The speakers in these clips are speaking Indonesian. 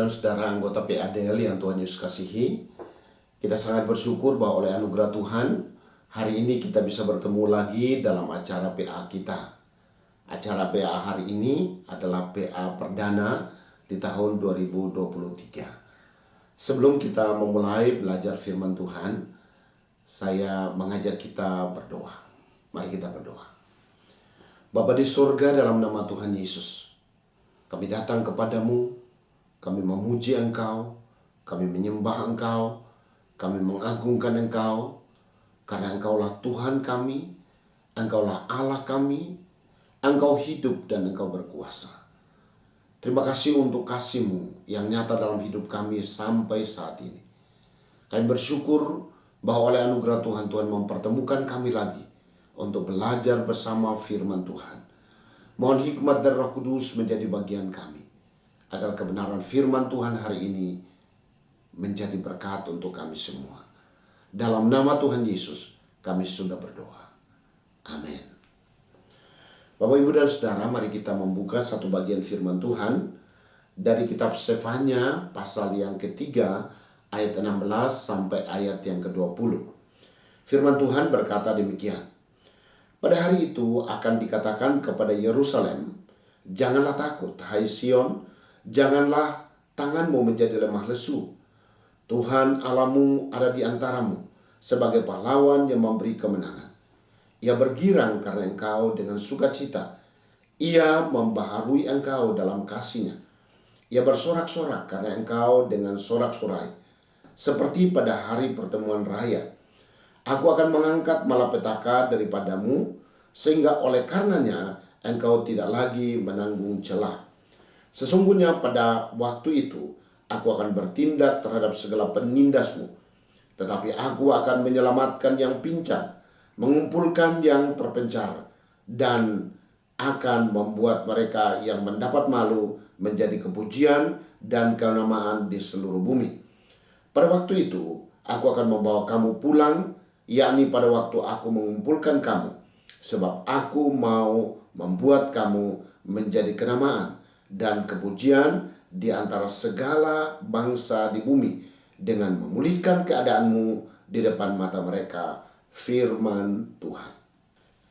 dan saudara anggota PADL yang Tuhan Yesus kasihi, kita sangat bersyukur bahwa oleh anugerah Tuhan, hari ini kita bisa bertemu lagi dalam acara PA kita. Acara PA hari ini adalah PA perdana di tahun 2023. Sebelum kita memulai belajar firman Tuhan, saya mengajak kita berdoa. Mari kita berdoa. Bapa di surga, dalam nama Tuhan Yesus, kami datang kepadamu. Kami memuji Engkau, kami menyembah Engkau, kami mengagungkan Engkau, karena Engkaulah Tuhan kami, Engkaulah Allah kami, Engkau hidup dan Engkau berkuasa. Terima kasih untuk kasih-Mu yang nyata dalam hidup kami sampai saat ini. Kami bersyukur bahwa oleh anugerah Tuhan, Tuhan mempertemukan kami lagi untuk belajar bersama firman Tuhan. Mohon hikmat dari Roh Kudus menjadi bagian kami, agar kebenaran firman Tuhan hari ini menjadi berkat untuk kami semua. Dalam nama Tuhan Yesus, kami sudah berdoa. Amin. Bapak, Ibu, dan Saudara, mari kita membuka satu bagian firman Tuhan dari kitab Sefanya pasal yang ketiga, ayat 16 sampai ayat yang ke-20. Firman Tuhan berkata demikian. Pada hari itu akan dikatakan kepada Yerusalem, janganlah takut, hai Sion, janganlah tanganmu menjadi lemah lesu. Tuhan Allahmu ada di antaramu sebagai pahlawan yang memberi kemenangan. Ia bergirang karena engkau dengan sukacita. Ia membaharui engkau dalam kasih-Nya. Ia bersorak-sorak karena engkau dengan sorak-sorai, seperti pada hari pertemuan raya. Aku akan mengangkat malapetaka daripadamu, sehingga oleh karenanya engkau tidak lagi menanggung celah. Sesungguhnya pada waktu itu aku akan bertindak terhadap segala penindasmu, tetapi aku akan menyelamatkan yang pincang, mengumpulkan yang terpencar, dan akan membuat mereka yang mendapat malu menjadi kepujian dan kenamaan di seluruh bumi. Pada waktu itu aku akan membawa kamu pulang, yakni pada waktu aku mengumpulkan kamu, sebab aku mau membuat kamu menjadi kenamaan dan kepujian di antara segala bangsa di bumi, dengan memulihkan keadaanmu di depan mata mereka. Firman Tuhan.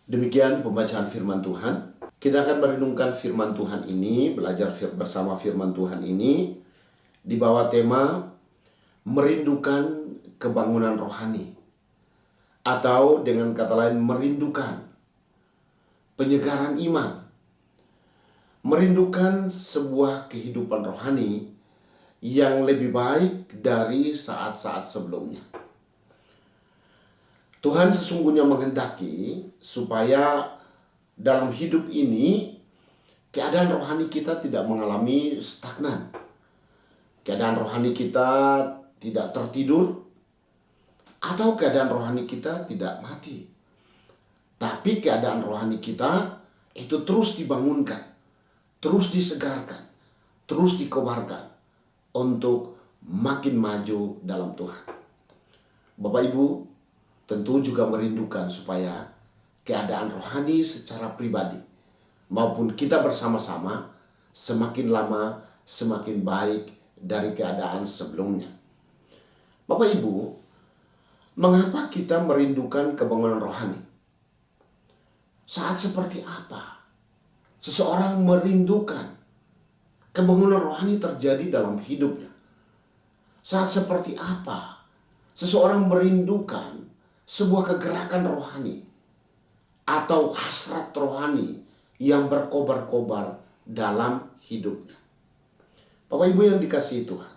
Demikian pembacaan firman Tuhan. Kita akan merenungkan firman Tuhan ini, belajar bersama firman Tuhan ini di bawah tema merindukan kebangunan rohani, atau dengan kata lain merindukan penyegaran iman. Merindukan sebuah kehidupan rohani yang lebih baik dari saat-saat sebelumnya. Tuhan sesungguhnya menghendaki supaya dalam hidup ini keadaan rohani kita tidak mengalami stagnan. Keadaan rohani kita tidak tertidur, atau keadaan rohani kita tidak mati. Tapi keadaan rohani kita itu terus dibangunkan, terus disegarkan, terus dikobarkan untuk makin maju dalam Tuhan. Bapak Ibu tentu juga merindukan supaya keadaan rohani secara pribadi maupun kita bersama-sama semakin lama semakin baik dari keadaan sebelumnya. Bapak Ibu, mengapa kita merindukan kebangunan rohani? Saat seperti apa seseorang merindukan kebangunan rohani terjadi dalam hidupnya? Saat seperti apa seseorang merindukan sebuah kegerakan rohani atau hasrat rohani yang berkobar-kobar dalam hidupnya? Bapak Ibu yang dikasihi Tuhan,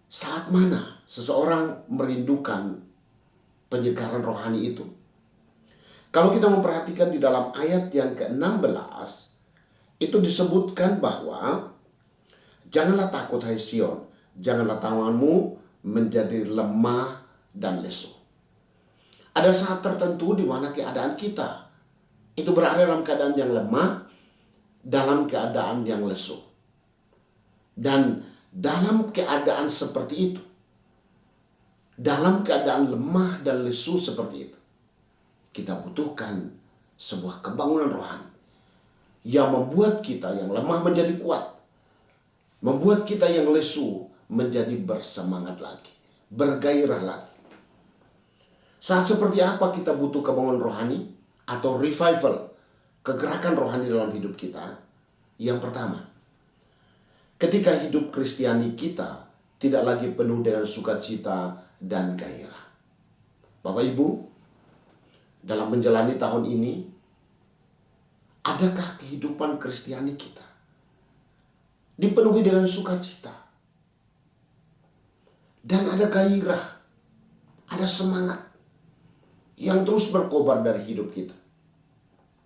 saat mana seseorang merindukan penyegaran rohani itu? Kalau kita memperhatikan di dalam ayat yang ke-16, itu disebutkan bahwa janganlah takut hai Sion, janganlah tanganmu menjadi lemah dan lesu. Ada saat tertentu di mana keadaan kita itu berada dalam keadaan yang lemah, dalam keadaan yang lesu. Dan dalam keadaan seperti itu, dalam keadaan lemah dan lesu seperti itu, kita butuhkan sebuah kebangunan rohani yang membuat kita yang lemah menjadi kuat, membuat kita yang lesu menjadi bersemangat lagi, bergairah lagi. Saat seperti apa kita butuh kebangunan rohani atau revival, kegerakan rohani dalam hidup kita? Yang pertama, ketika hidup Kristiani kita tidak lagi penuh dengan sukacita dan gairah. Bapak Ibu, dalam menjalani tahun ini, adakah kehidupan Kristiani kita dipenuhi dengan sukacita? Dan ada gairah, ada semangat yang terus berkobar dari hidup kita.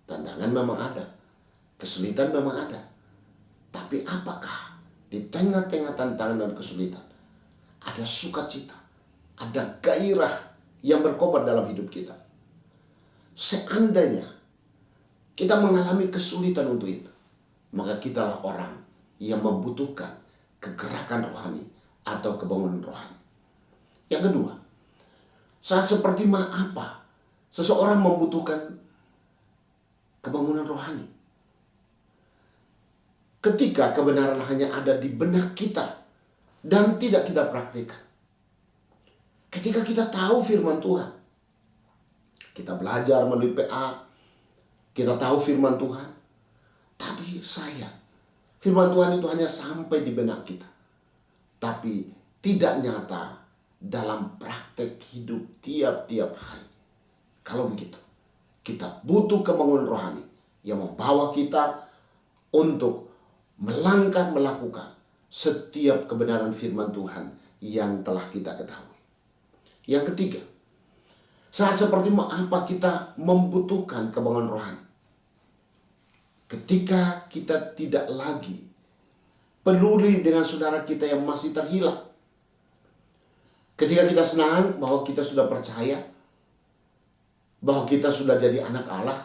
Tantangan memang ada, kesulitan memang ada. Tapi apakah di tengah-tengah tantangan dan kesulitan ada sukacita, ada gairah yang berkobar dalam hidup kita? Seandainya kita mengalami kesulitan untuk itu, maka kitalah orang yang membutuhkan kegerakan rohani atau kebangunan rohani. Yang kedua, saat seperti apa seseorang membutuhkan kebangunan rohani? Ketika kebenaran hanya ada di benak kita dan tidak kita praktikkan. Ketika kita tahu firman Tuhan, kita belajar melalui PA, kita tahu firman Tuhan, tapi sayang, firman Tuhan itu hanya sampai di benak kita, tapi tidak nyata dalam praktek hidup tiap-tiap hari. Kalau begitu, kita butuh kebangunan rohani yang membawa kita untuk melangkah melakukan setiap kebenaran firman Tuhan yang telah kita ketahui. Yang ketiga, saat seperti apa kita membutuhkan kebangunan rohani? Ketika kita tidak lagi peduli dengan saudara kita yang masih terhilang. Ketika kita senang bahwa kita sudah percaya, bahwa kita sudah jadi anak Allah,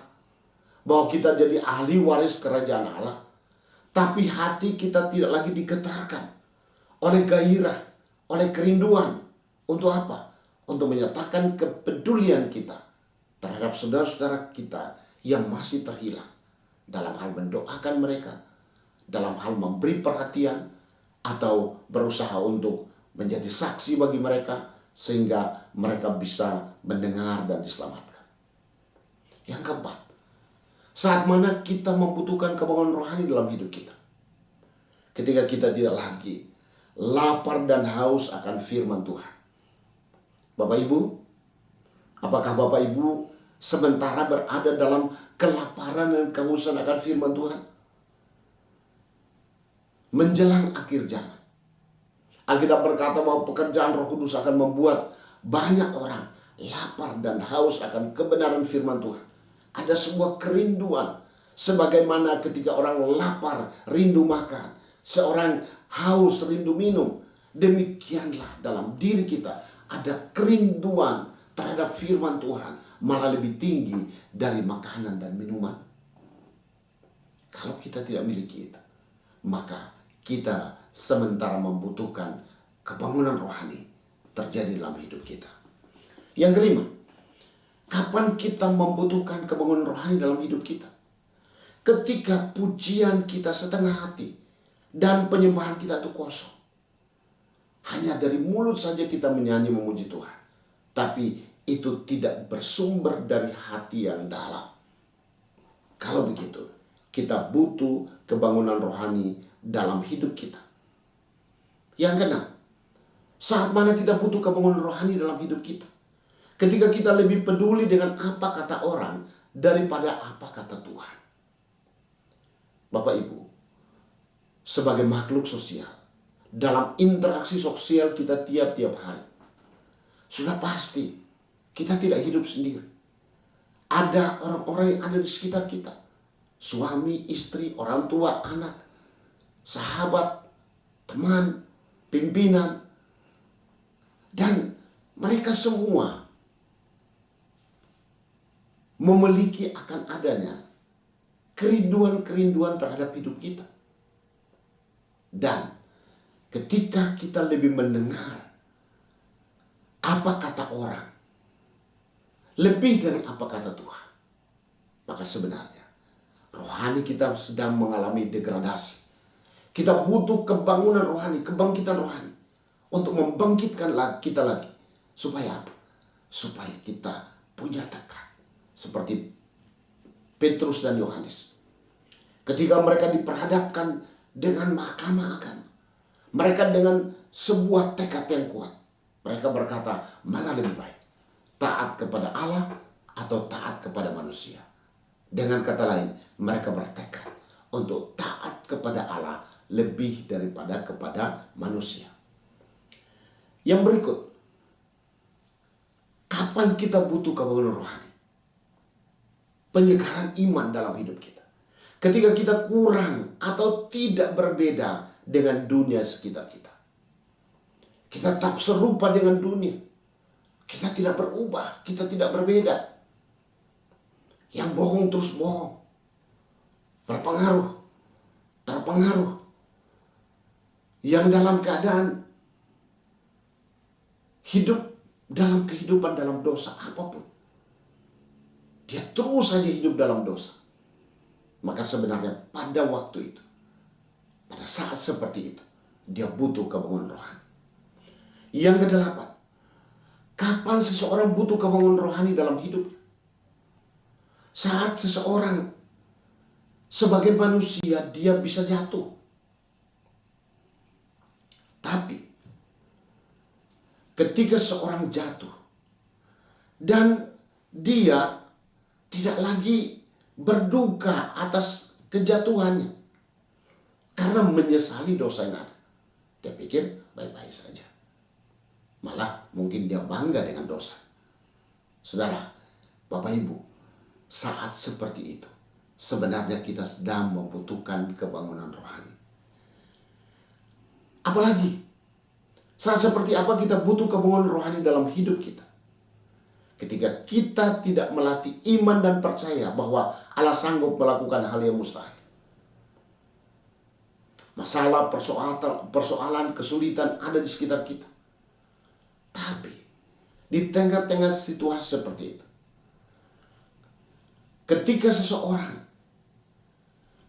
bahwa kita jadi ahli waris kerajaan Allah, tapi hati kita tidak lagi digetarkan oleh gairah, oleh kerinduan. Untuk apa? Untuk menyatakan kepedulian kita terhadap saudara-saudara kita yang masih terhilang, dalam hal mendoakan mereka, dalam hal memberi perhatian, atau berusaha untuk menjadi saksi bagi mereka sehingga mereka bisa mendengar dan diselamatkan. Yang keempat, saat mana kita membutuhkan kebangunan rohani dalam hidup kita? Ketika kita tidak lagi lapar dan haus akan firman Tuhan. Bapak Ibu, apakah Bapak Ibu sementara berada dalam kelaparan dan kehausan akan firman Tuhan? Menjelang akhir zaman, Alkitab berkata bahwa pekerjaan Roh Kudus akan membuat banyak orang lapar dan haus akan kebenaran firman Tuhan. Ada sebuah kerinduan, sebagaimana ketika orang lapar rindu makan, seorang haus rindu minum. Demikianlah dalam diri kita ada kerinduan terhadap firman Tuhan, malah lebih tinggi dari makanan dan minuman. Kalau kita tidak miliki itu, maka kita sementara membutuhkan kebangunan rohani terjadi dalam hidup kita. Yang kelima, kapan kita membutuhkan kebangunan rohani dalam hidup kita? Ketika pujian kita setengah hati dan penyembahan kita itu kosong. Hanya dari mulut saja kita menyanyi memuji Tuhan, tapi itu tidak bersumber dari hati yang dalam. Kalau begitu, kita butuh kebangunan rohani dalam hidup kita. Yang keenam, saat mana kita butuh kebangunan rohani dalam hidup kita? Ketika kita lebih peduli dengan apa kata orang daripada apa kata Tuhan. Bapak Ibu, sebagai makhluk sosial, dalam interaksi sosial kita tiap-tiap hari, sudah pasti kita tidak hidup sendiri. Ada orang-orang yang ada di sekitar kita. Suami, istri, orang tua, anak, sahabat, teman, pimpinan. Dan mereka semua memiliki akan adanya kerinduan-kerinduan terhadap hidup kita. Dan ketika kita lebih mendengar apa kata orang, lebih dari apa kata Tuhan, maka sebenarnya rohani kita sedang mengalami degradasi. Kita butuh kebangunan rohani, kebangkitan rohani. Untuk membangkitkan kita lagi. Supaya apa? Supaya kita punya tekad. Seperti Petrus dan Yohanes. Ketika mereka diperhadapkan dengan mahkamah agama. Mereka dengan sebuah tekad yang kuat. Mereka berkata, mana lebih baik? Taat kepada Allah atau taat kepada manusia? Dengan kata lain, mereka bertekad untuk taat kepada Allah lebih daripada kepada manusia. Yang berikut, kapan kita butuh kebangunan rohani? Penyegaran iman dalam hidup kita. Ketika kita kurang atau tidak berbeda dengan dunia sekitar kita. Kita tetap serupa dengan dunia. Kita tidak berubah, kita tidak berbeda. Yang bohong terus bohong. Terpengaruh. Yang dalam keadaan hidup dalam kehidupan dalam dosa apapun. Dia terus saja hidup dalam dosa. Maka sebenarnya pada waktu itu, pada saat seperti itu, dia butuh kebangunan rohani. Yang kedelapan, kapan seseorang butuh kebangunan rohani dalam hidupnya? Saat seseorang sebagai manusia dia bisa jatuh. Tapi ketika seorang jatuh dan dia tidak lagi berduka atas kejatuhannya karena menyesali dosa yang ada. Dia pikir baik-baik saja. Malah mungkin dia bangga dengan dosa. Saudara, Bapak Ibu, saat seperti itu sebenarnya kita sedang membutuhkan kebangunan rohani. Apalagi saat seperti apa kita butuh kebangunan rohani dalam hidup kita. Ketika kita tidak melatih iman dan percaya bahwa Allah sanggup melakukan hal yang mustahil. Masalah, persoalan, kesulitan ada di sekitar kita. Tapi di tengah-tengah situasi seperti itu, ketika seseorang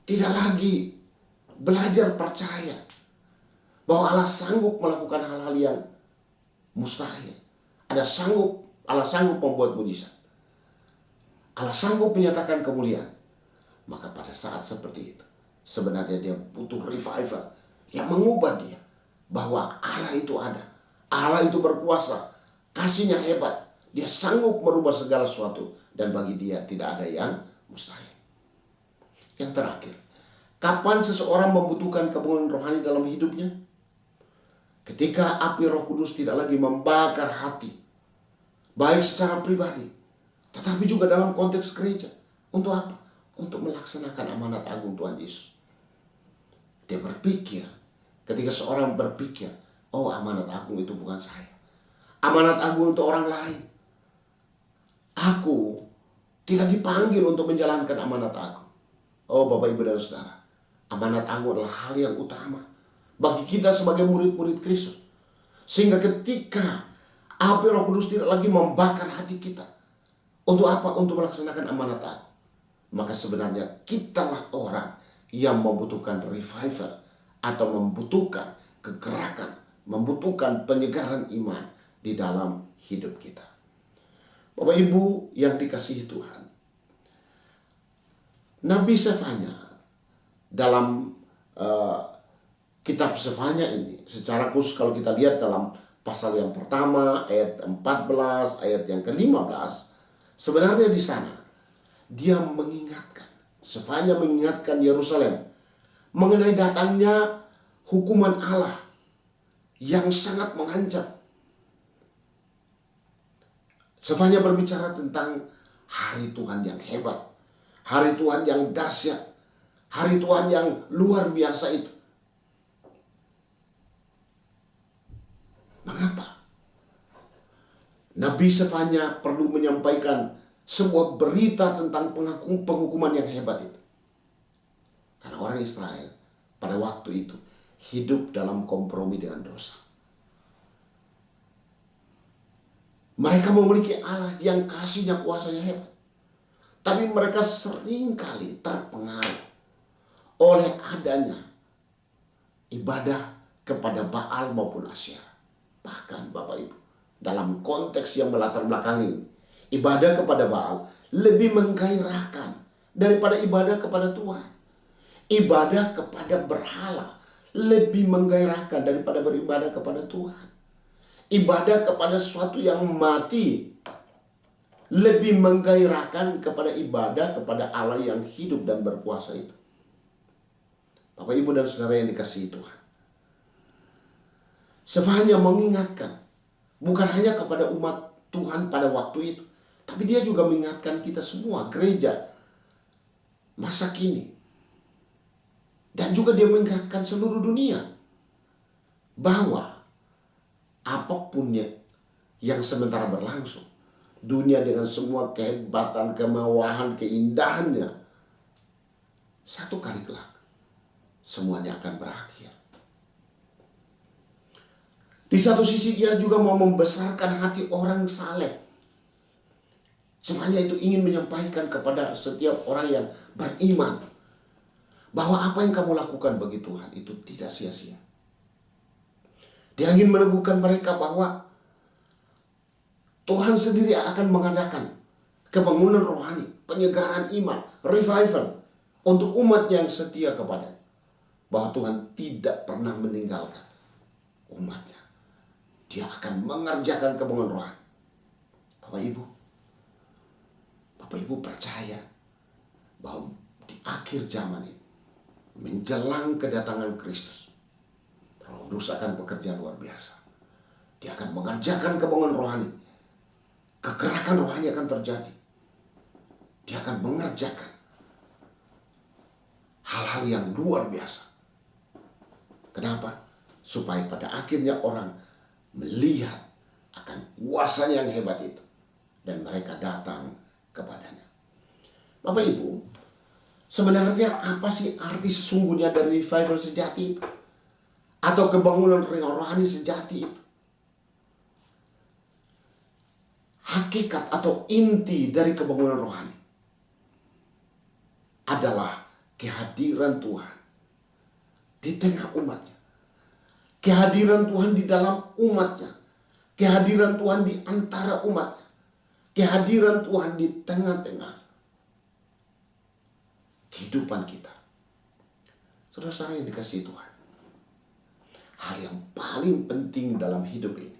tidak lagi belajar percaya bahwa Allah sanggup melakukan hal-hal yang mustahil. Allah sanggup membuat mujizat. Allah sanggup menyatakan kemuliaan. Maka pada saat seperti itu, sebenarnya dia butuh revival yang mengubah dia. Bahwa Allah itu ada. Allah itu berkuasa. Kasihnya hebat. Dia sanggup merubah segala sesuatu. Dan bagi dia tidak ada yang mustahil. Yang terakhir, kapan seseorang membutuhkan kebangunan rohani dalam hidupnya? Ketika api Roh Kudus tidak lagi membakar hati, baik secara pribadi, tetapi juga dalam konteks gereja. Untuk apa? Untuk melaksanakan amanat agung Tuhan Yesus. Dia berpikir, ketika seorang berpikir, oh amanat agung itu bukan saya. Amanat agung untuk orang lain. Aku tidak dipanggil untuk menjalankan amanat agung. Oh Bapak Ibu dan Saudara, amanat agung adalah hal yang utama bagi kita sebagai murid-murid Kristus. Sehingga ketika api Roh Kudus tidak lagi membakar hati kita. Untuk apa? Untuk melaksanakan amanat agung. Maka sebenarnya kitalah orang yang membutuhkan revival. Atau membutuhkan kegerakan. Membutuhkan penyegaran iman di dalam hidup kita. Bapak Ibu yang dikasihi Tuhan. Nabi Sefanya dalam kitab Sefanya ini, secara khusus kalau kita lihat dalam pasal yang pertama, ayat 14, ayat yang ke-15, sebenarnya di sana dia mengingatkan, Sefanya mengingatkan Yerusalem mengenai datangnya hukuman Allah yang sangat mengancam. Sefanya berbicara tentang hari Tuhan yang hebat, hari Tuhan yang dahsyat, hari Tuhan yang luar biasa itu. Mengapa? Nabi Sefanya perlu menyampaikan sebuah berita tentang penghukuman yang hebat itu. Karena orang Israel pada waktu itu hidup dalam kompromi dengan dosa. Mereka memiliki Allah yang kasihnya kuasanya hebat. Tapi mereka seringkali terpengaruh oleh adanya ibadah kepada Baal maupun Asyera. Bahkan Bapak Ibu, dalam konteks yang melatar belakangi ini, ibadah kepada Baal lebih menggairahkan daripada ibadah kepada Tuhan. Ibadah kepada berhala lebih menggairahkan daripada beribadah kepada Tuhan. Ibadah kepada sesuatu yang mati lebih menggairahkan kepada ibadah kepada Allah yang hidup dan berkuasa itu. Bapak, Ibu, dan saudara yang dikasihi Tuhan, Sefanya mengingatkan bukan hanya kepada umat Tuhan pada waktu itu, tapi dia juga mengingatkan kita semua, gereja masa kini. Dan juga dia mengingatkan seluruh dunia bahwa apapun yang sementara berlangsung, dunia dengan semua kehebatan, kemewahan, keindahannya, satu kali kelak semuanya akan berakhir. Di satu sisi dia juga mau membesarkan hati orang saleh. Sebenarnya itu ingin menyampaikan kepada setiap orang yang beriman bahwa apa yang kamu lakukan bagi Tuhan itu tidak sia-sia. Dia ingin meneguhkan mereka bahwa Tuhan sendiri akan mengadakan kebangunan rohani, penyegaran iman, revival untuk umat yang setia kepada. Bahwa Tuhan tidak pernah meninggalkan umatnya. Dia akan mengerjakan kebangunan rohani. Bapak Ibu percaya bahwa di akhir zaman ini, menjelang kedatangan Kristus, Roh Kudus akan bekerja luar biasa. Dia akan mengerjakan kebangunan rohani. Kegerakan rohani akan terjadi. Dia akan mengerjakan hal-hal yang luar biasa. Kenapa? Supaya pada akhirnya orang melihat akan kuasanya yang hebat itu. Dan mereka datang kepadanya. Bapak Ibu, sebenarnya apa sih arti sesungguhnya dari revival sejati itu? Atau kebangunan rohani sejati itu? Hakikat atau inti dari kebangunan rohani adalah kehadiran Tuhan di tengah umatnya. Kehadiran Tuhan di dalam umatnya. Kehadiran Tuhan di antara umatnya. Kehadiran Tuhan di tengah-tengah kehidupan kita. Saudara-saudara yang dikasihi Tuhan, hal yang paling penting dalam hidup ini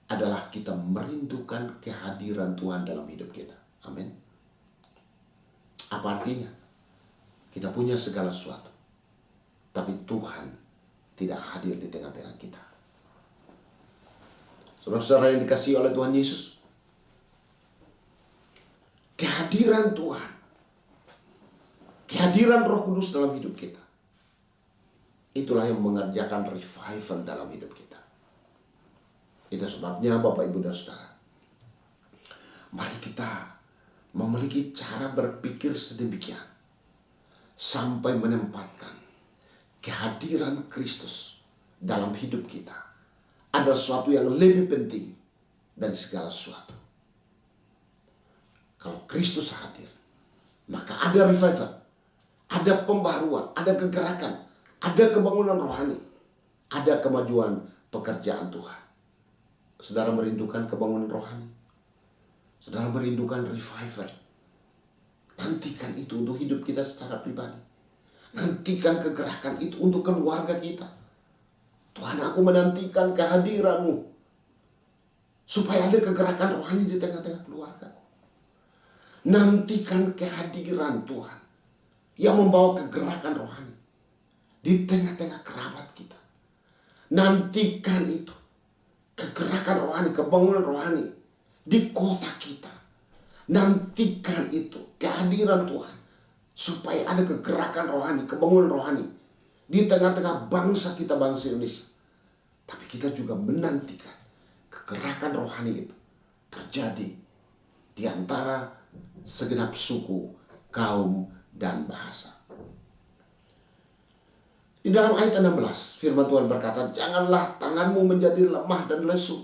adalah kita merindukan kehadiran Tuhan dalam hidup kita. Amin. Apa artinya? Kita punya segala sesuatu, tapi Tuhan tidak hadir di tengah-tengah kita. Saudara-saudara yang dikasihi oleh Tuhan Yesus, kehadiran Tuhan, kehadiran Roh Kudus dalam hidup kita, itulah yang mengerjakan revival dalam hidup kita. Itu sebabnya Bapak, Ibu, dan Saudara, mari kita memiliki cara berpikir sedemikian sampai menempatkan kehadiran Kristus dalam hidup kita adalah sesuatu yang lebih penting dari segala sesuatu. Kalau Kristus hadir, maka ada revival, ada pembaharuan, ada kegerakan, ada kebangunan rohani, ada kemajuan pekerjaan Tuhan. Saudara merindukan kebangunan rohani? Saudara merindukan revival? Nantikan itu untuk hidup kita secara pribadi. Nantikan kegerakan itu untuk keluarga kita. Tuhan, aku menantikan kehadiran-Mu supaya ada kegerakan rohani di tengah-tengah keluargaku. Nantikan kehadiran Tuhan yang membawa kegerakan rohani di tengah-tengah kerabat kita. Nantikan itu, kegerakan rohani, kebangunan rohani di kota kita. Nantikan itu, kehadiran Tuhan supaya ada kegerakan rohani, kebangunan rohani di tengah-tengah bangsa kita, bangsa Indonesia. Tapi kita juga menantikan kegerakan rohani itu terjadi di antara segenap suku, kaum, dan bahasa. Di dalam ayat 16, firman Tuhan berkata, janganlah tanganmu menjadi lemah dan lesu.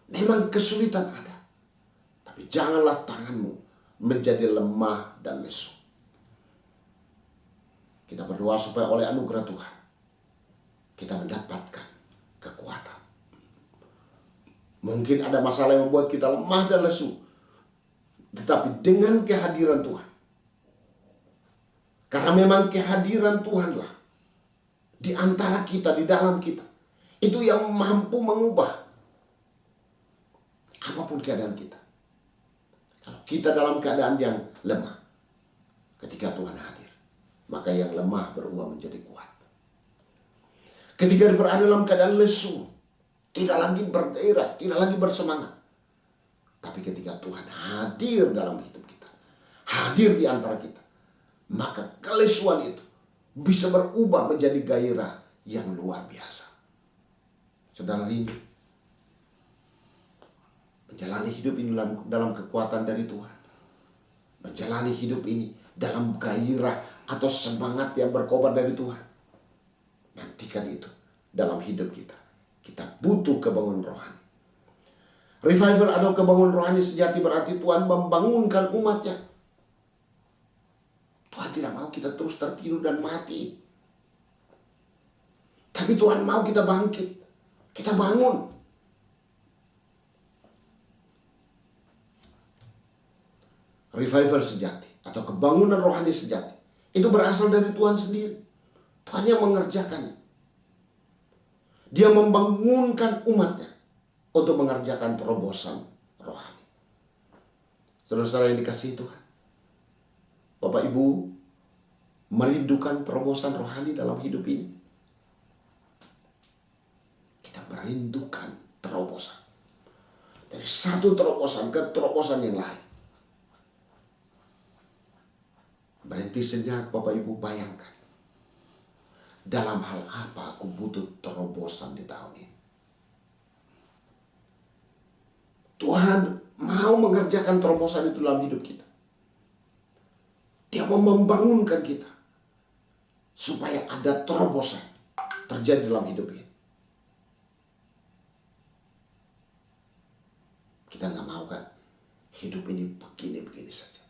Memang kesulitan ada, tapi janganlah tanganmu menjadi lemah dan lesu. Kita berdoa supaya oleh anugerah Tuhan kita mendapatkan kekuatan. Mungkin ada masalah yang membuat kita lemah dan lesu, tetapi dengan kehadiran Tuhan, karena memang kehadiran Tuhanlah di antara kita, di dalam kita, itu yang mampu mengubah apapun keadaan kita. Kalau kita dalam keadaan yang lemah, ketika Tuhan hadir, maka yang lemah berubah menjadi kuat. Ketika berada dalam keadaan lesu, tidak lagi bergairah, tidak lagi bersemangat. Tapi ketika Tuhan hadir dalam hidup kita, hadir di antara kita, maka kelesuan itu bisa berubah menjadi gairah yang luar biasa. Saudara rindu menjalani hidup ini dalam kekuatan dari Tuhan. Menjalani hidup ini dalam gairah atau semangat yang berkobar dari Tuhan. Nantikan itu dalam hidup kita. Kita butuh kebangunan rohani. Revival atau kebangunan rohani sejati berarti Tuhan membangunkan umatnya. Tuhan tidak mau kita terus tertidur dan mati. Tapi Tuhan mau kita bangkit. Kita bangun. Revival sejati atau kebangunan rohani sejati itu berasal dari Tuhan sendiri. Tuhan yang mengerjakannya. Dia membangunkan umatnya untuk mengerjakan terobosan rohani. Saudara-saudara yang dikasihi Tuhan, Bapak Ibu merindukan terobosan rohani dalam hidup ini. Kita merindukan terobosan. Dari satu terobosan ke terobosan yang lain. Berhenti sejenak Bapak Ibu, bayangkan. Dalam hal apa aku butuh terobosan di tahun ini? Tuhan mau mengerjakan terobosan itu dalam hidup kita. Dia mau membangunkan kita supaya ada terobosan terjadi dalam hidup ini. Kita nggak mau kan hidup ini begini-begini saja.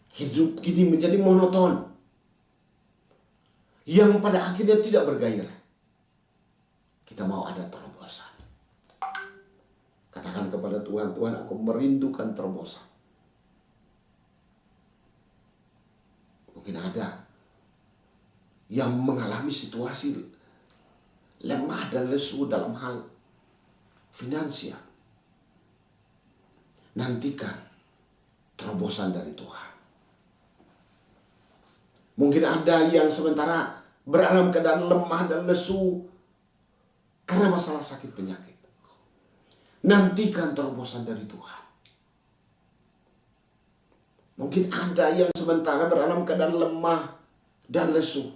Hidup ini menjadi monoton, yang pada akhirnya tidak bergairah. Kita mau ada terobosan. Katakan kepada Tuhan, Tuhan, aku merindukan terobosan. Mungkin ada yang mengalami situasi lemah dan lesu dalam hal finansial. Nantikan terobosan dari Tuhan. Mungkin ada yang sementara berada dalam keadaan lemah dan lesu karena masalah sakit penyakit. Nantikan terobosan dari Tuhan. Mungkin ada yang sementara berada dalam keadaan lemah dan lesu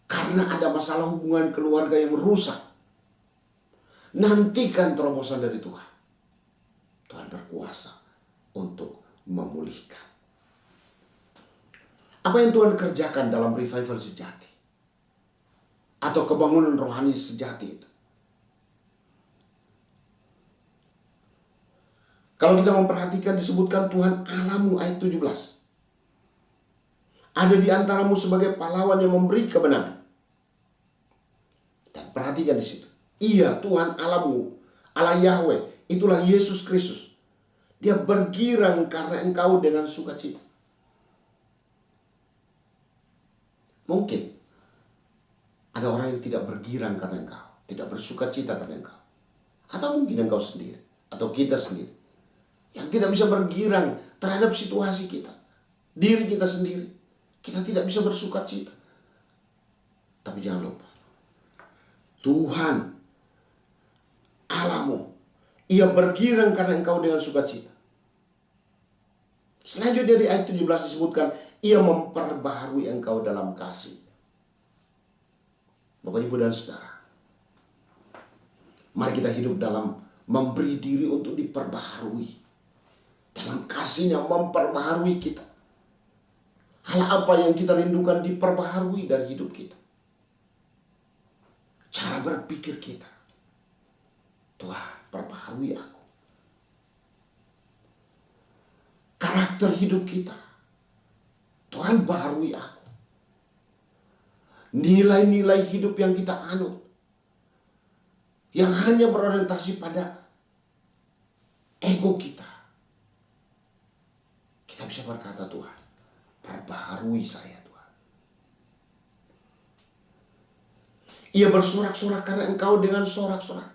karena ada masalah hubungan keluarga yang rusak. Nantikan terobosan dari Tuhan. Tuhan berkuasa untuk memulihkan. Apa yang Tuhan kerjakan dalam revival sejati? Atau kebangunan rohani sejati itu? Kalau kita memperhatikan disebutkan Tuhan Allahmu ayat 17. Ada di antaramu sebagai pahlawan yang memberi kemenangan. Dan perhatikan di situ. Iya, Tuhan Allahmu, Allah Yahweh, itulah Yesus Kristus. Dia bergirang karena engkau dengan sukacita. Mungkin ada orang yang tidak bergirang karena engkau, tidak bersukacita karena engkau. Atau mungkin engkau sendiri, atau kita sendiri, yang tidak bisa bergirang terhadap situasi kita, diri kita sendiri. Kita tidak bisa bersukacita. Tapi jangan lupa, Tuhan Allahmu, Ia bergirang karena engkau dengan sukacita. Selanjutnya di ayat 17 disebutkan, Ia memperbaharui engkau dalam kasih. Bapak, Ibu, dan Saudara, mari kita hidup dalam memberi diri untuk diperbaharui. Dalam kasih-Nya memperbaharui kita. Hal apa yang kita rindukan diperbaharui dari hidup kita. Cara berpikir kita. Tuhan, perbaharui aku. Karakter hidup kita. Tuhan, Tuhan baharui aku. Nilai-nilai hidup yang kita anut, yang hanya berorientasi pada ego kita, kita bisa berkata, Tuhan, perbaharui saya Tuhan. Ia bersorak-sorak karena Engkau dengan sorak-sorak.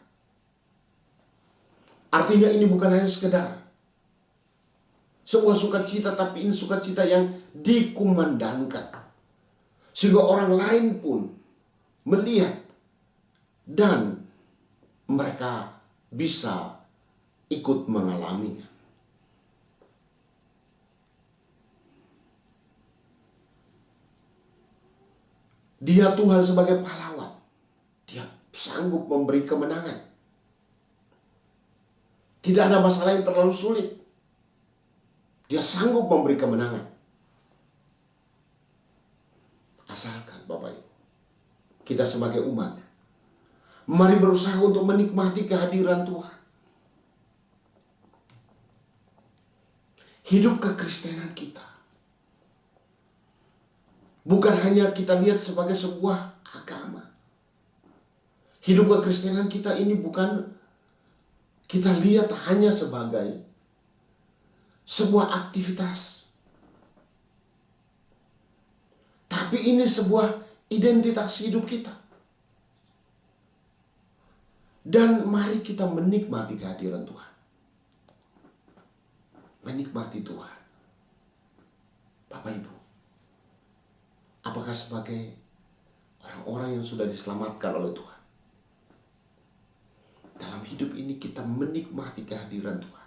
Artinya ini bukan hanya sekedar sebuah sukacita, tapi ini sukacita yang dikumandangkan. Sehingga orang lain pun melihat dan mereka bisa ikut mengalaminya. Dia Tuhan sebagai pahlawan. Dia sanggup memberi kemenangan. Tidak ada masalah yang terlalu sulit. Dia sanggup memberi kemenangan. Asalkan Bapak Ibu, kita sebagai umatnya, mari berusaha untuk menikmati kehadiran Tuhan. Hidup kekristenan kita bukan hanya kita lihat sebagai sebuah agama. Hidup kekristenan kita ini bukan kita lihat hanya sebagai sebuah aktivitas. Tapi ini sebuah identitas hidup kita. Dan mari kita menikmati kehadiran Tuhan. Menikmati Tuhan. Bapak Ibu, apakah sebagai orang-orang yang sudah diselamatkan oleh Tuhan, dalam hidup ini kita menikmati kehadiran Tuhan?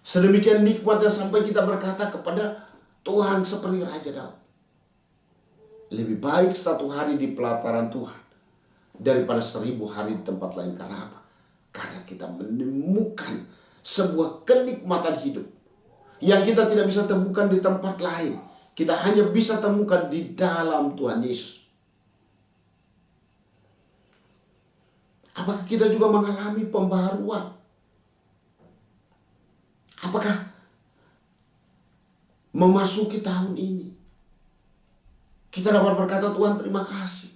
Sedemikian nikmatnya sampai kita berkata kepada Tuhan seperti Raja Daud, lebih baik satu hari di pelataran Tuhan daripada 1000 hari di tempat lain. Karena apa? Karena kita menemukan sebuah kenikmatan hidup yang kita tidak bisa temukan di tempat lain. Kita hanya bisa temukan di dalam Tuhan Yesus. Apakah kita juga mengalami pembaharuan? Apakah memasuki tahun ini kita dapat berkata, Tuhan terima kasih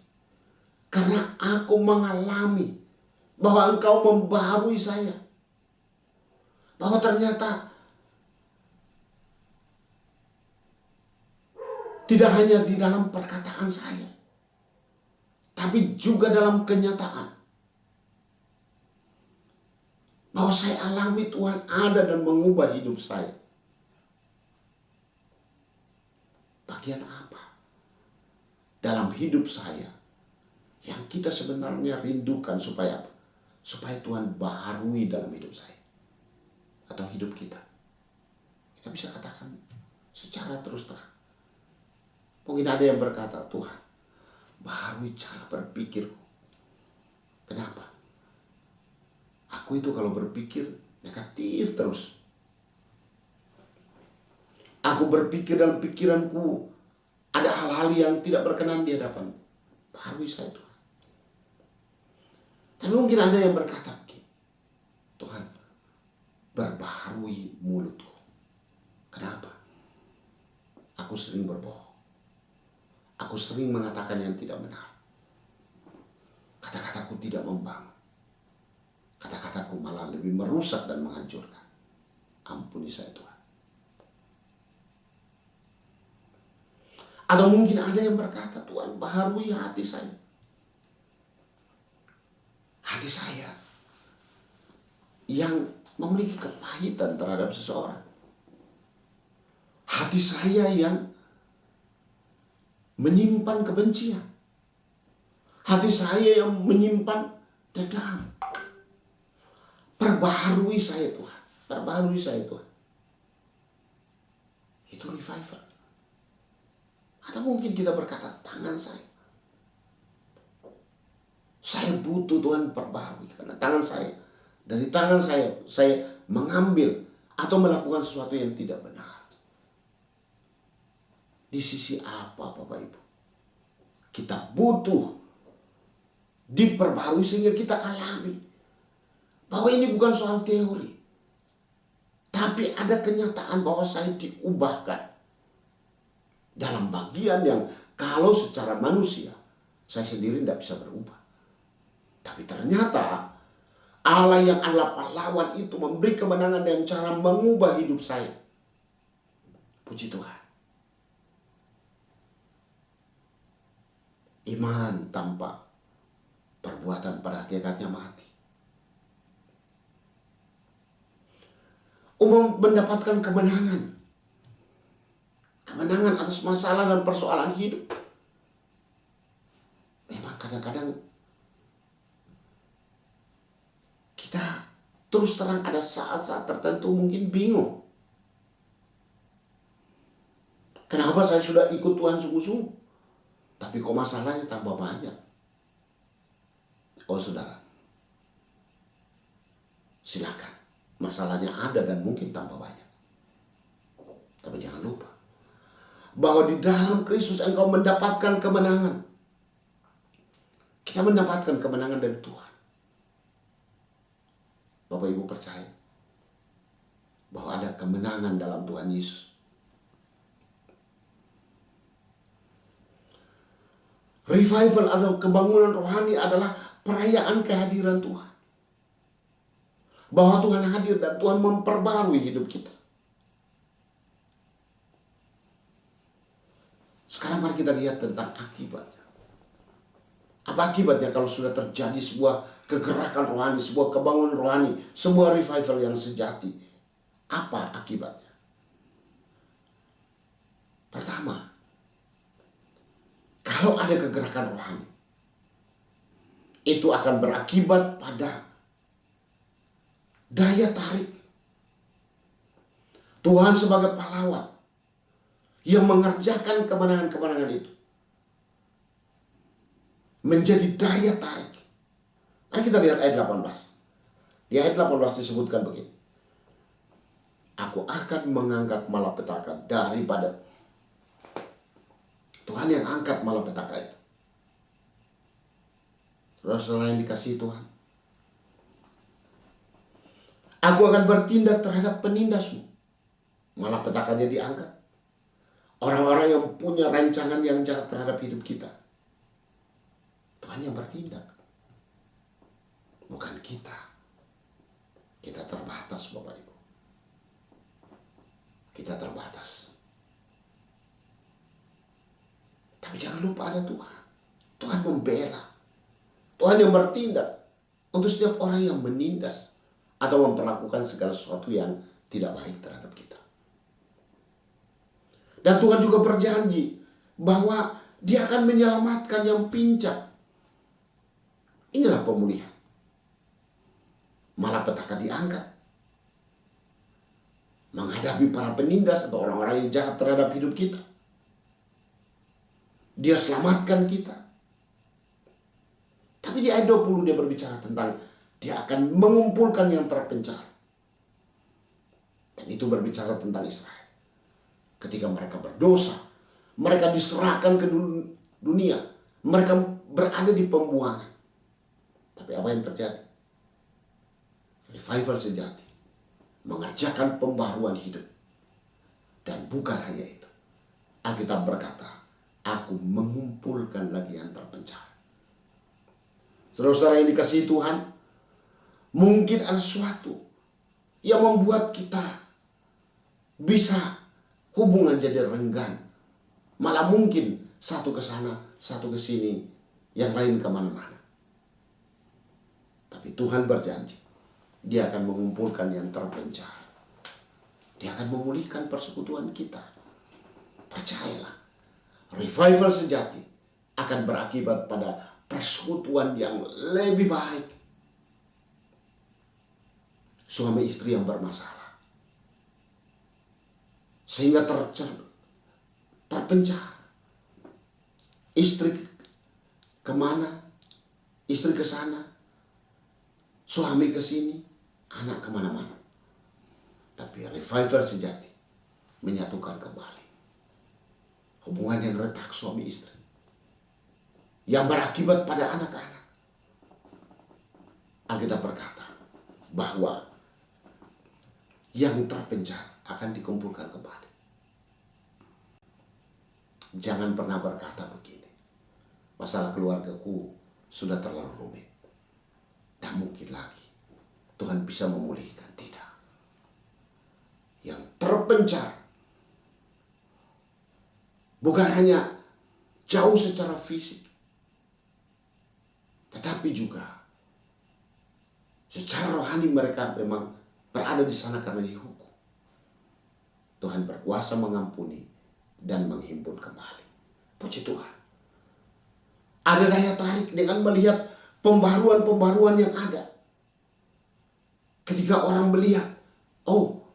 karena aku mengalami bahwa Engkau membaharui saya. Bahwa ternyata tidak hanya di dalam perkataan saya, tapi juga dalam kenyataan. Bahwa saya alami Tuhan ada dan mengubah hidup saya. Bagian apa dalam hidup saya yang kita sebenarnya rindukan supaya apa? Supaya Tuhan baharui dalam hidup saya atau hidup kita. Kita bisa katakan secara terus terang. Mungkin ada yang berkata, Tuhan, baharui cara berpikirku. Kenapa? Aku itu kalau berpikir negatif terus. Aku berpikir dalam pikiranku ada hal-hal yang tidak berkenan di hadapan. Baharui saya Tuhan. Tapi mungkin ada yang berkata begini, Tuhan, berbaharui mulutku. Kenapa? Aku sering berbohong. Aku sering mengatakan yang tidak benar. Kata-kataku tidak membangun. Kata-kataku malah lebih merusak dan menghancurkan. Ampuni saya Tuhan. Atau mungkin ada yang berkata, Tuhan baharui hati saya. Hati saya yang memiliki kepahitan terhadap seseorang. Hati saya yang menyimpan kebencian. Hati saya yang menyimpan dendam. Perbaharui saya Tuhan. Perbaharui saya Tuhan. Itu revival. Atau mungkin kita berkata, tangan saya. Saya butuh Tuhan perbaharui. Karena tangan saya, dari tangan saya mengambil atau melakukan sesuatu yang tidak benar. Di sisi apa Bapak Ibu? Kita butuh diperbaharui sehingga kita alami bahwa ini bukan soal teori, tapi ada kenyataan bahwa saya diubahkan. dalam bagian yang kalau secara manusia saya sendiri tidak bisa berubah. Tapi ternyata Allah yang adalah pahlawan itu memberi kemenangan dengan cara mengubah hidup saya. Puji Tuhan. Iman tanpa perbuatan pada hakikatnya mati. Mendapatkan kemenangan. Kemenangan atas masalah dan persoalan hidup. Memang kadang-kadang kita terus terang ada saat-saat tertentu mungkin bingung. Kenapa saya sudah ikut Tuhan sungguh-sungguh, tapi kok masalahnya tambah banyak? Oh saudara, silakan. Masalahnya ada dan mungkin tambah banyak. Tapi jangan lupa bahwa di dalam Kristus engkau mendapatkan kemenangan. Kita mendapatkan kemenangan dari Tuhan. Bapak Ibu percaya bahwa ada kemenangan dalam Tuhan Yesus. Revival atau kebangunan rohani adalah perayaan kehadiran Tuhan. Bahwa Tuhan hadir dan Tuhan memperbarui hidup kita. Sekarang mari kita lihat tentang akibatnya. Apa akibatnya kalau sudah terjadi sebuah kegerakan rohani, sebuah kebangunan rohani, sebuah revival yang sejati? Apa akibatnya? Pertama, kalau ada kegerakan rohani, itu akan berakibat pada daya tarik. Tuhan sebagai pahlawan yang mengerjakan kemenangan-kemenangan itu menjadi daya tarik. Mari kita lihat ayat 18. Di ayat 18 disebutkan begini. Aku akan mengangkat malapetaka daripada. Tuhan yang angkat malapetaka itu. Saudara-saudara yang dikasihi Tuhan, aku akan bertindak terhadap penindasmu. Malapetakanya diangkat. Orang-orang yang punya rancangan yang jahat terhadap hidup kita. Tuhan yang bertindak. Bukan kita. Kita terbatas, Bapak Ibu. Kita terbatas. Tapi jangan lupa ada Tuhan. Tuhan membela. Tuhan yang bertindak untuk setiap orang yang menindas atau memperlakukan segala sesuatu yang tidak baik terhadap kita. Dan Tuhan juga berjanji bahwa Dia akan menyelamatkan yang pincang. Inilah pemulihan. Malapetaka diangkat. Menghadapi para penindas atau orang-orang yang jahat terhadap hidup kita. Dia selamatkan kita. Tapi di ayat 20 dia berbicara tentang Dia akan mengumpulkan yang terpencar. Dan itu berbicara tentang Israel. Ketika mereka berdosa, mereka diserahkan ke dunia. Mereka berada di pembuangan. Tapi apa yang terjadi? Revival sejati. Mengerjakan pembaruan hidup. Dan bukan hanya itu. Alkitab berkata, aku mengumpulkan lagi yang terpencar. Saudara-saudara yang dikasihi Tuhan, mungkin ada sesuatu yang membuat kita bisa hubungan jadi renggan. Malah mungkin satu ke sana, satu ke sini, yang lain kemana-mana. Tapi Tuhan berjanji, Dia akan mengumpulkan yang terpencar. Dia akan memulihkan persekutuan kita. Percayalah, revival sejati akan berakibat pada persekutuan yang lebih baik. Suami istri yang bermasalah, sehingga terpencar. Istri kemana, istri ke sana, suami ke sini, anak kemana-mana. Tapi revival sejati menyatukan kembali hubungan yang retak suami istri, yang berakibat pada anak-anak. Alkitab berkata bahwa yang terpencar akan dikumpulkan kembali. Jangan pernah berkata begini, masalah keluargaku sudah terlalu rumit, tak mungkin lagi Tuhan bisa memulihkan. Tidak. Yang terpencar bukan hanya jauh secara fisik, tetapi juga secara rohani mereka memang berada di sana karena dihukum. Tuhan berkuasa mengampuni dan menghimpun kembali. Puji Tuhan. Ada daya tarik dengan melihat pembaharuan-pembaharuan yang ada. Ketika orang melihat, oh,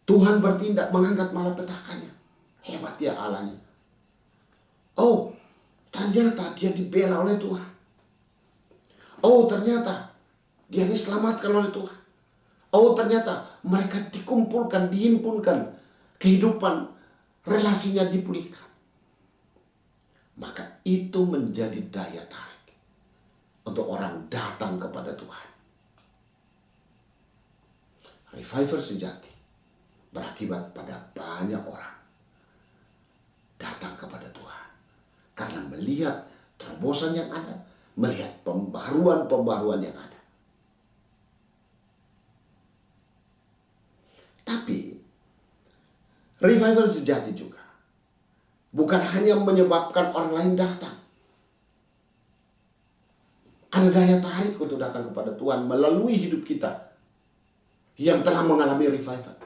Tuhan bertindak mengangkat malapetakannya. Hebat ya Allahnya. Oh, ternyata dia dibela oleh Tuhan. Oh, ternyata dia diselamatkan oleh Tuhan. Oh, ternyata mereka dikumpulkan, dihimpunkan, kehidupan relasinya dipulihkan. Maka itu menjadi daya tarik untuk orang datang kepada Tuhan. Revival sejati berakibat pada banyak orang datang kepada Tuhan. Karena melihat terobosan yang ada, melihat pembaruan-pembaruan yang ada. Tapi revival sejati juga bukan hanya menyebabkan orang lain datang. Ada daya tarik untuk datang kepada Tuhan melalui hidup kita yang telah mengalami revival.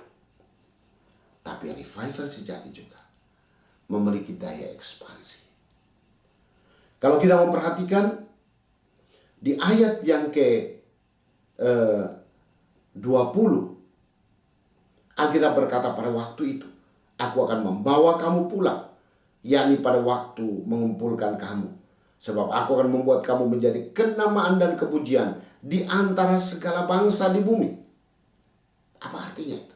Tapi revival sejati juga memiliki daya ekspansi. Kalau kita memperhatikan di ayat yang ke 20, Alkitab berkata pada waktu itu, aku akan membawa kamu pulang, yakni pada waktu mengumpulkan kamu. Sebab aku akan membuat kamu menjadi kenamaan dan kepujian di antara segala bangsa di bumi. Apa artinya itu?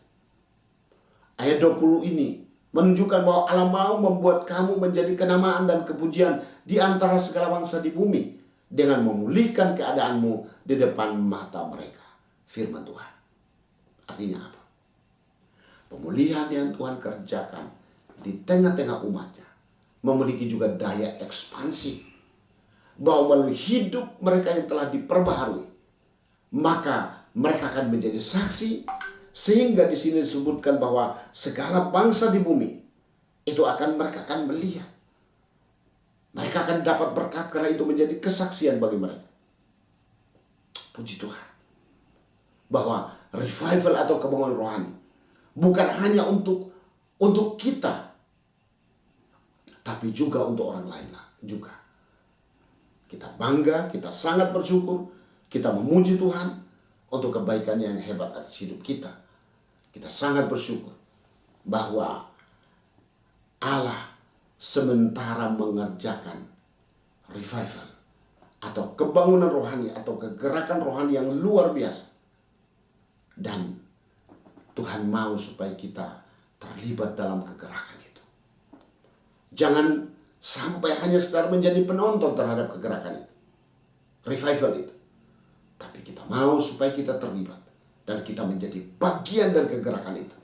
Ayat 20 ini menunjukkan bahwa Allah mau membuat kamu menjadi kenamaan dan kepujian di antara segala bangsa di bumi dengan memulihkan keadaanmu di depan mata mereka. Firman Tuhan. Artinya apa? Pemulihan yang Tuhan kerjakan di tengah-tengah umatnya memiliki juga daya ekspansi. Bahwa melalui hidup mereka yang telah diperbaharui, maka mereka akan menjadi saksi. Sehingga di sini disebutkan bahwa segala bangsa di bumi itu mereka akan melihat. Mereka akan dapat berkat karena itu menjadi kesaksian bagi mereka. Puji Tuhan. Bahwa revival atau kebangunan rohani bukan hanya untuk kita, tapi juga untuk orang lain juga. Kita bangga, kita sangat bersyukur, kita memuji Tuhan untuk kebaikan yang hebat atas hidup kita. Kita sangat bersyukur bahwa Allah sementara mengerjakan revival atau kebangunan rohani atau kegerakan rohani yang luar biasa. Dan Tuhan mau supaya kita terlibat dalam kegerakan itu. Jangan sampai hanya sekedar menjadi penonton terhadap kegerakan itu. Revival itu. Tapi kita mau supaya kita terlibat. Dan kita menjadi bagian dari kegerakan itu.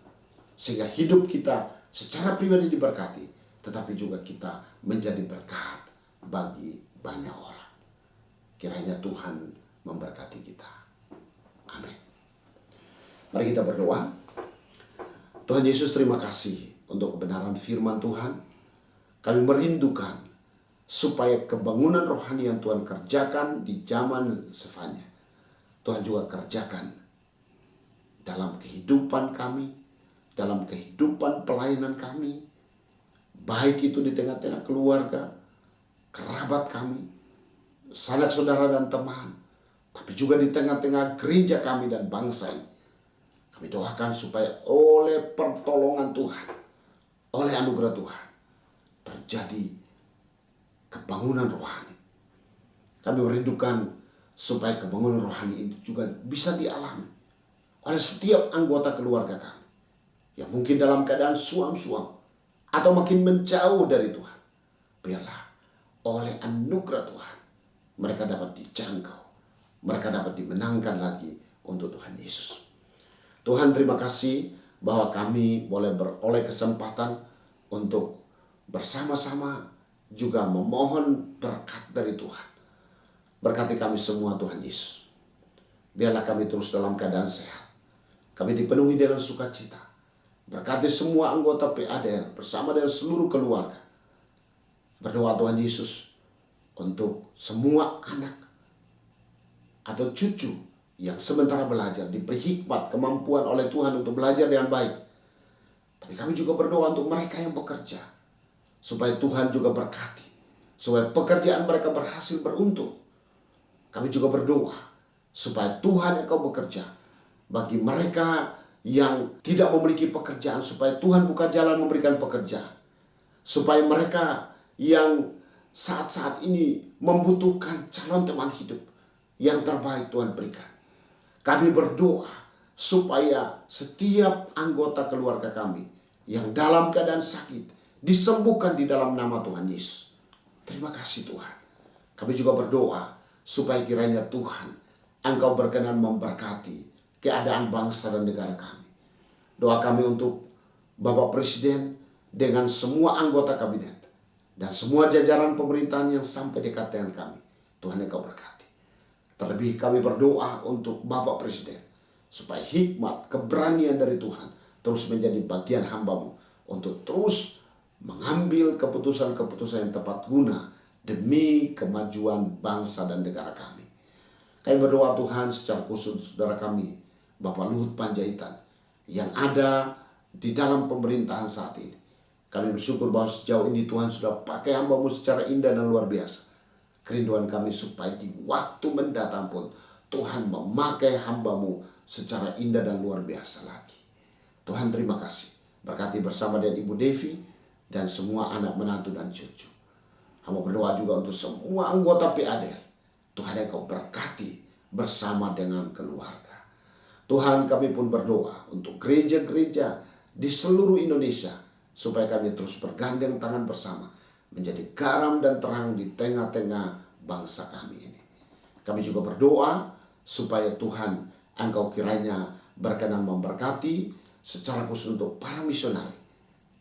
Sehingga hidup kita secara pribadi diberkati. Tetapi juga kita menjadi berkat bagi banyak orang. Kiranya Tuhan memberkati kita. Amin. Mari kita berdoa. Tuhan Yesus, terima kasih untuk kebenaran firman Tuhan. Kami merindukan supaya kebangunan rohani yang Tuhan kerjakan di zaman Sefanya, Tuhan juga kerjakan dalam kehidupan kami, dalam kehidupan pelayanan kami, baik itu di tengah-tengah keluarga, kerabat kami, sanak saudara dan teman, tapi juga di tengah-tengah gereja kami dan bangsa ini. Kami doakan supaya oleh pertolongan Tuhan, oleh anugerah Tuhan, terjadi kebangunan rohani. Kami merindukan supaya kebangunan rohani itu juga bisa dialami oleh setiap anggota keluarga kami yang mungkin dalam keadaan suam-suam atau makin menjauh dari Tuhan. Biarlah oleh anugerah Tuhan mereka dapat dijangkau, mereka dapat dimenangkan lagi untuk Tuhan Yesus. Tuhan, terima kasih bahwa kami boleh beroleh kesempatan untuk bersama-sama juga memohon berkat dari Tuhan. Berkati kami semua Tuhan Yesus. Biarlah kami terus dalam keadaan sehat. Kami dipenuhi dengan sukacita. Berkati semua anggota PADL bersama dengan seluruh keluarga. Berdoa Tuhan Yesus untuk semua anak atau cucu yang sementara belajar diberi hikmat, kemampuan oleh Tuhan untuk belajar dengan baik. Tapi kami juga berdoa untuk mereka yang bekerja, supaya Tuhan juga berkati, supaya pekerjaan mereka berhasil beruntung. Kami juga berdoa supaya Tuhan Engkau bekerja bagi mereka yang tidak memiliki pekerjaan, supaya Tuhan buka jalan memberikan pekerjaan. Supaya mereka yang saat-saat ini membutuhkan calon teman hidup yang terbaik Tuhan berikan. Kami berdoa supaya setiap anggota keluarga kami yang dalam keadaan sakit disembuhkan di dalam nama Tuhan Yesus. Terima kasih Tuhan. Kami juga berdoa supaya kiranya Tuhan Engkau berkenan memberkati keadaan bangsa dan negara kami. Doa kami untuk Bapak Presiden dengan semua anggota kabinet dan semua jajaran pemerintahan yang sampai dekat dengan kami. Tuhan Engkau berkati. Terlebih kami berdoa untuk Bapak Presiden, supaya hikmat, keberanian dari Tuhan terus menjadi bagian hamba-Mu untuk terus mengambil keputusan-keputusan yang tepat guna demi kemajuan bangsa dan negara kami. Kami berdoa Tuhan secara khusus saudara kami, Bapak Luhut Panjaitan, yang ada di dalam pemerintahan saat ini. Kami bersyukur bahwa sejauh ini Tuhan sudah pakai hamba-Mu secara indah dan luar biasa. Kerinduan kami supaya di waktu mendatang pun Tuhan memakai hamba-Mu secara indah dan luar biasa lagi. Tuhan terima kasih. Berkati bersama dengan Ibu Devi dan semua anak menantu dan cucu. Hamba berdoa juga untuk semua anggota PADL. Tuhan Engkau berkati bersama dengan keluarga. Tuhan kami pun berdoa untuk gereja-gereja di seluruh Indonesia, supaya kami terus bergandeng tangan bersama menjadi garam dan terang di tengah-tengah bangsa kami ini. Kami juga berdoa supaya Tuhan Engkau kiranya berkenan memberkati secara khusus untuk para misionari.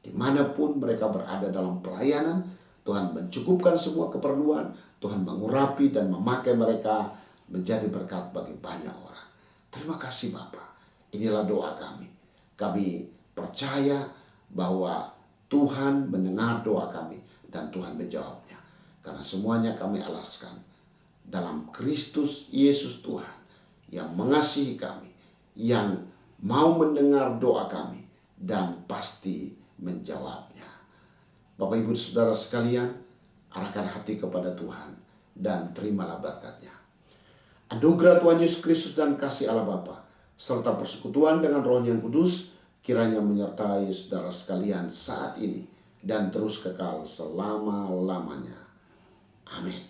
Dimanapun mereka berada dalam pelayanan, Tuhan mencukupkan semua keperluan, Tuhan mengurapi dan memakai mereka menjadi berkat bagi banyak orang. Terima kasih Bapa. Inilah doa kami. Kami percaya bahwa Tuhan mendengar doa kami dan Tuhan menjawabnya. Karena semuanya kami alaskan dalam Kristus Yesus Tuhan yang mengasihi kami, yang mau mendengar doa kami dan pasti menjawabnya. Bapak Ibu Saudara sekalian, arahkan hati kepada Tuhan dan terimalah berkatnya. Anugerah Tuhan Yesus Kristus dan kasih Allah Bapa serta persekutuan dengan Roh yang Kudus kiranya menyertai saudara sekalian saat ini dan terus kekal selama-lamanya. Amin.